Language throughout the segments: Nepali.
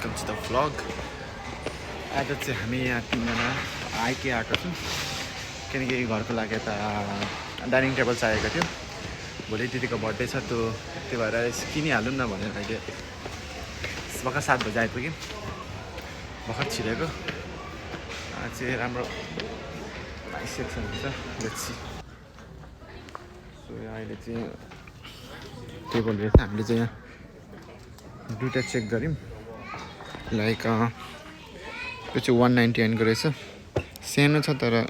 Welcome to the vlog. आज चाहिँ हामी यहाँ 3 जना IKEA आएको छौँ किनकि घरको लागि यता डाइनिङ टेबल चाहिएको थियो। भोलि दिदीको बर्थडे छ, त्यो भएर किनिहालौँ न भनेर अहिले भर्खर 7 बजी आइपुग्यौँ। भर्खर छिरेको चाहिँ राम्रो नाइस सेक्सन हुन्छ। Let's see. सो अहिले चाहिँ टेबल रहेछ, हामीले चाहिँ यहाँ दुईवटा चेक गऱ्यौँ। लाइक यो चाहिँ 199 को रहेछ, सानो छ तर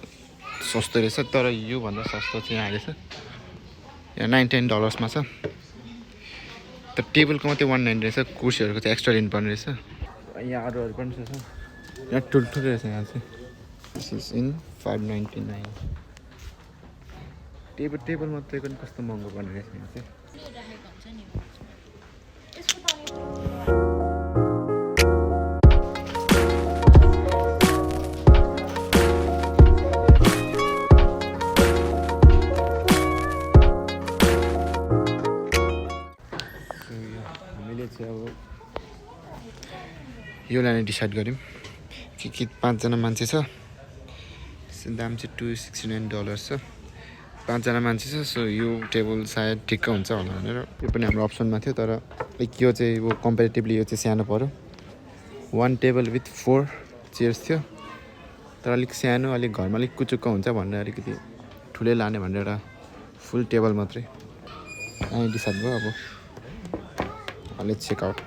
सस्तो रहेछ। तर योभन्दा सस्तो चाहिँ यहाँ रहेछ, यहाँ $99 मा छ। तर टेबलको मात्रै 190 रहेछ, कुर्सीहरूको चाहिँ एक्स्ट्रा लिनुपर्ने रहेछ। यहाँ अरूहरू पनि छ, यहाँ ठुल्ठुलो रहेछ। यहाँ चाहिँ दिस इज इन 599। टेबल मात्रै पनि कस्तो महँगो पर्ने रहेछ यहाँ चाहिँ। हामीले चाहिँ अब यो लाने डिसाइड गऱ्यौँ कि 5 जना मान्छे छ। दाम चाहिँ $269 छ। 5 जना मान्छे छ, सो यो टेबल सायद ठिक्क हुन्छ होला भनेर। यो पनि हाम्रो अप्सनमा थियो, तर लाइक यो चाहिँ वो कम्पेरिटिभली यो चाहिँ सानो पऱ्यो। 1 टेबल विथ 4 चेयर्स थियो, तर अलिक सानो, अलिक घरमा अलिक कुचुक्क हुन्छ भनेर अलिकति ठुलै लाने भनेर एउटा फुल टेबल मात्रै अनि डिसाइड भयो। अब लेट्स चेक आउट।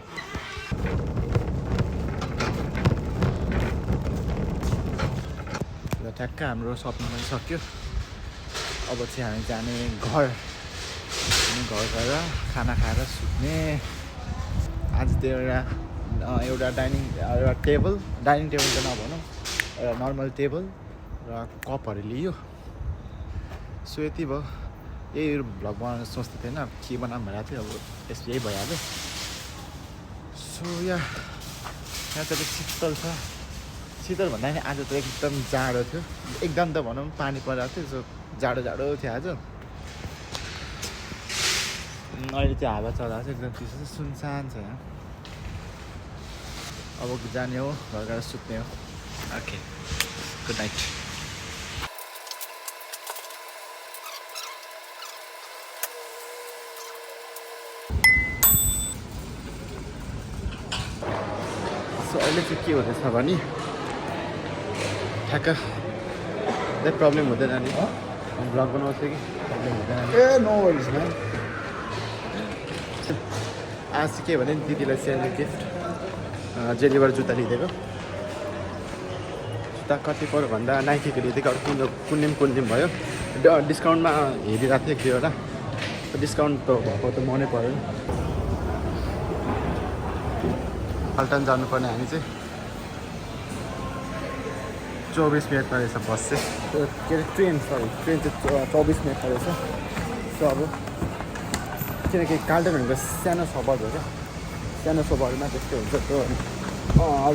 र ठ्याक्क हाम्रो सपिङ पनि सक्यो। अब चाहिँ हामी जाने घर गएर खाना खाएर सुत्ने। आज त्यो एउटा डाइनिङ टेबल त नभनौँ, एउटा नर्मल टेबल र कपहरू लियो। सो यति भयो। यही भ्लग बनाउन सोच्दै थिएन, के बनाऊँ भनेको थियो। अब त्यसले यही भइहाल्यो। सो यहाँ त शीतल छ। शीतल भन्दा नि आज त एकदम जाडो थियो। एकदम त भनौँ, पानी परिरहेको थियो, सो जाडो थियो आज। अहिले चाहिँ हावा चलाएको छ, एकदम चिसो छ, सुनसान छ यहाँ। अब जाने हो, घर गएर सुत्ने हो। Okay, good night. सो अहिले चाहिँ के हुँदैछ भने ठ्याक्क प्रब्लम हुँदैन नि, भ्लग बनाउँछ कि प्रब्लम हुँदैन। No worries man. आज चाहिँ के भने दिदीलाई सेल्फ गिफ्ट जेलीबाट जुत्ता लिइदिएको। जुत्ता कति पऱ्यो भन्दा नाइकीको लिइदिएको। अरू कुन्ने भयो, डिस्काउन्टमा हेरिरहेको थियो 1-2वटा। डिस्काउन्ट त भएको त मनै पऱ्यो नि। पल्टन जानुपर्ने हामी चाहिँ 24 मिनटमा रहेछ बस चाहिँ। के अरे ट्रेन चाहिँ 24 मिनटमा रहेछ। सो अब किनकि काल्टनहरूको सानो सबर हो क्या, सानो सबरमा त्यस्तै हुन्छ। त्यो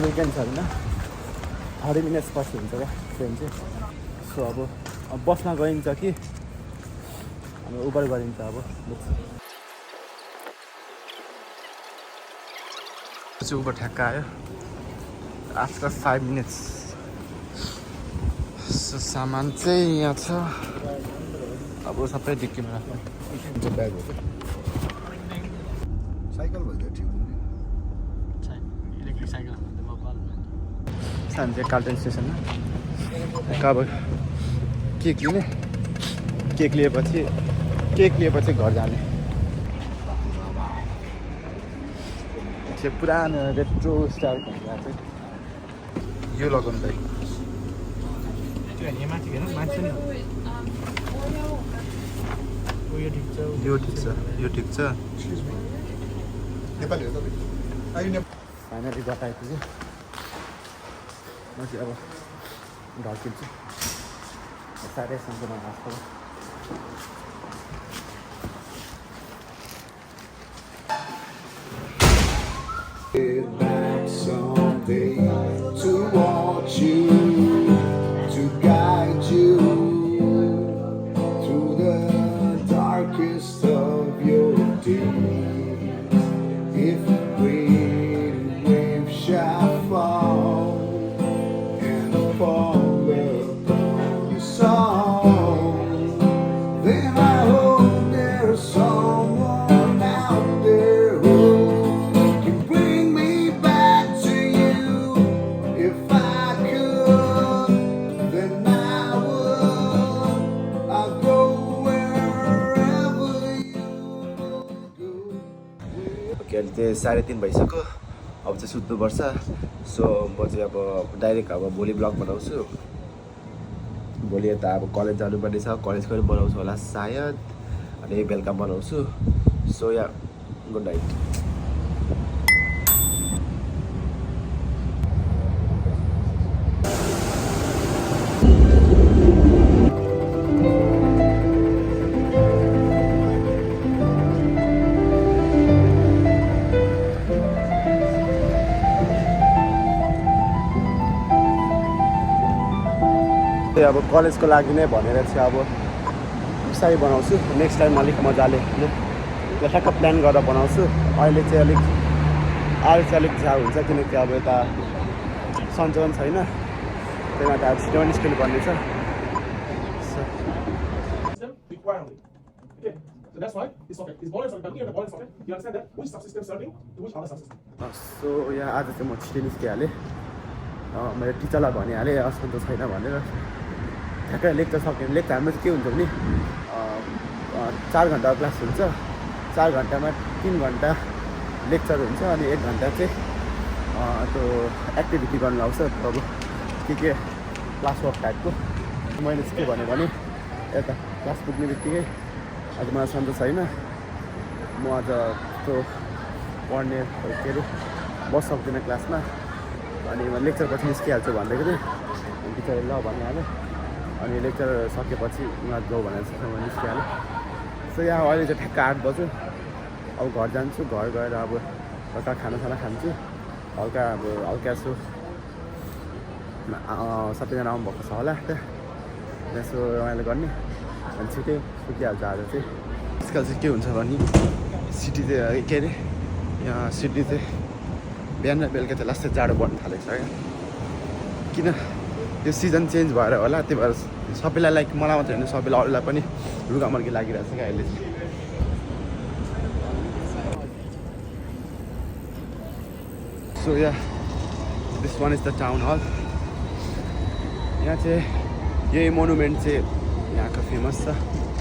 विकेन्ड्सहरूमा 30 मिनट्स पछि हुन्छ क्या ट्रेन चाहिँ। सो अब बसमा गइन्छ कि अब उबर गरिन्छ। अब चाहिँ उबर ठ्याक्क आयो आफ्टर 5 मिनट्स। सो सामान चाहिँ यहाँ छ, अब सबै डिक्कीमा राख्नु। ब्याग हो साइकल भयो, ठिक इलेक्ट्रिक साइकल सानो चाहिँ काल्टन स्टेसनमा। अब केक लिने, केक लिएपछि घर जाने। पुरानो रेट्रो स्टाइल चाहिँ यो लगाउनु त यो ठिक छ। फाइनली गएर आइपुग्यो। म चाहिँ अब ढल्किन्छु, साह्रै सम्झना लाग्छ। Back someday to watch you, to guide you through the darkest of your days. If great waves shall चाहिँ 3:30 भइसक्यो, अब चाहिँ सुत्नुपर्छ। सो म चाहिँ अब डाइरेक्ट अब भोलि ब्लग बनाउँछु। भोलि यता अब कलेज जानुपर्ने छ, कलेजको पनि बनाउँछु होला सायद, अनि बेलुका बनाउँछु। सो या गुड नाइट। अब कलेजको लागि नै भनेर चाहिँ अब बिस्तारै बनाउँछु। नेक्स्ट टाइम अलिक मजाले होइन ठ्याक्क प्लान गरेर बनाउँछु। अहिले चाहिँ अलिक झ्याउ हुन्छ, किनकि अब यता सन्चो छैन, त्यही माथि अब छिटो निस्किनु पर्ने छ। सो यहाँ आज चाहिँ म छिटो निस्किहालेँ। मैले टिचरलाई भनिहालेँ असन्चो छैन भनेर। ठ्याक्कै लेक्चर सक्यो। लेक्चर हाम्रो चाहिँ के हुन्छ भने 4 घन्टा क्लास हुन्छ, 4 घन्टामा 3 घन्टा लेक्चर हुन्छ, अनि 1 घन्टा चाहिँ त्यो एक्टिभिटी गर्नु लाउँछ, अब के क्लास वर्क टाइपको। मैले चाहिँ के भनेँ भने यता क्लास पुग्ने बित्तिकै आज मलाई सन्चो छैन, म आज त्यो पढ्ने के अरे बस सक्दिनँ क्लासमा, अनि म लेक्चर पछि निस्किहाल्छु भनेको थिएँ। टिचरले ल भनिहाल्यो, अनि लेक्चर सकेपछि उनीहरू जाऊ भनेर चाहिँ निस्किहाल्यो। सो यहाँ अहिले चाहिँ ठ्याक्क 8 बज्यो। अब घर जान्छु, घर गएर अब हल्का खानासाना खान्छु, हल्का यसो सबैजना आउनुभएको छ होला त्यहाँ, यसो रमाइलो गर्ने, अनि छिटै सुतिहाल्छ आज चाहिँ। आजकल चाहिँ के हुन्छ भने सिटी चाहिँ के अरे यहाँ सिटी चाहिँ बिहान र बेलुका चाहिँ लास्टै जाडो पर्न थालेको छ क्या। किन यो सिजन चेन्ज भएर होला, त्यही भएर सबैलाई लाइक मलाई मात्रै होइन सबैलाई अरूलाई पनि रुगामर्गी लागिरहेको छ क्या अहिले चाहिँ। So yeah this one is the town hall. यहाँ चाहिँ यही मोनुमेन्ट चाहिँ यहाँको फेमस छ,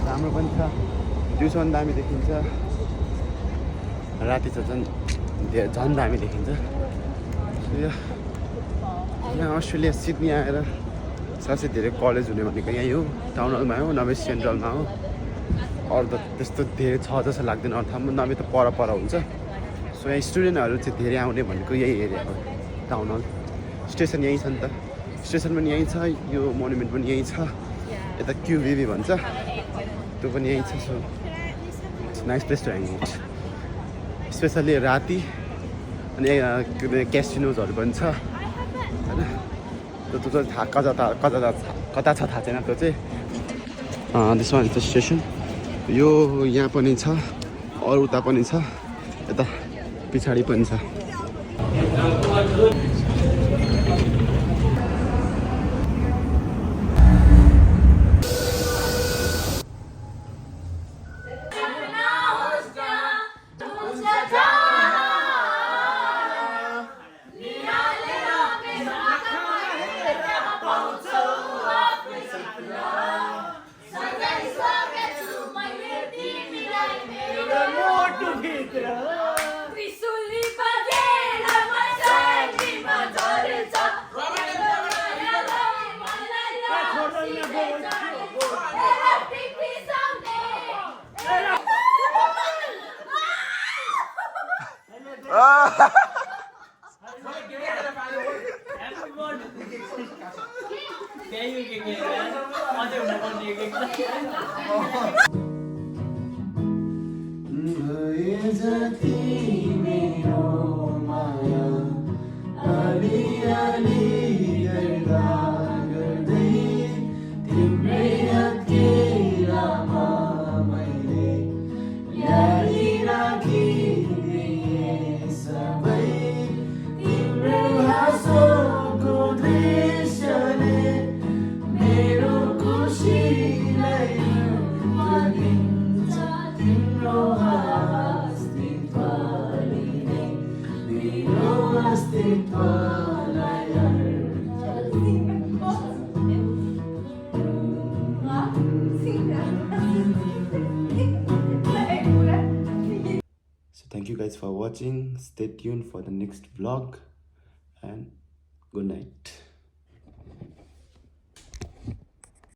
राम्रो पनि छ, दिउँसो पनि दामी देखिन्छ, राति चाहिँ झन् दामी देखिन्छ। यहाँ अस्ट्रेलिया सिडनी आएर सबसे धेरै कलेज हुने भनेको यहीँ हो, टाउन हलमा हो, नभए सेन्ट्रलमा हो। अरू त त्यस्तो धेरै छ जस्तो लाग्दैन अरू ठाउँमा, नभए त पर हुन्छ। सो यहाँ स्टुडेन्टहरू चाहिँ धेरै आउने भनेको यही एरिया हो, टाउन हल। स्टेसन यहीँ छ नि त, स्टेसन पनि यहीँ छ, यो मोनुमेन्ट पनि यहीँ छ, यता क्युबिबी भन्छ त्यो पनि यहीँ छ। So it's nice place to hang out, specially राति। अनि क्यासिनोजहरू पनि छ होइन, त्यो चाहिँ थाहा कता छ थाहा छैन त्यो चाहिँ। त्यसमा त्यो स्टेसन यो यहाँ पनि छ, अरू उता पनि छ, यता पछाडि पनि छ। Thank you guys for watching. Stay tuned for the next vlog and good night.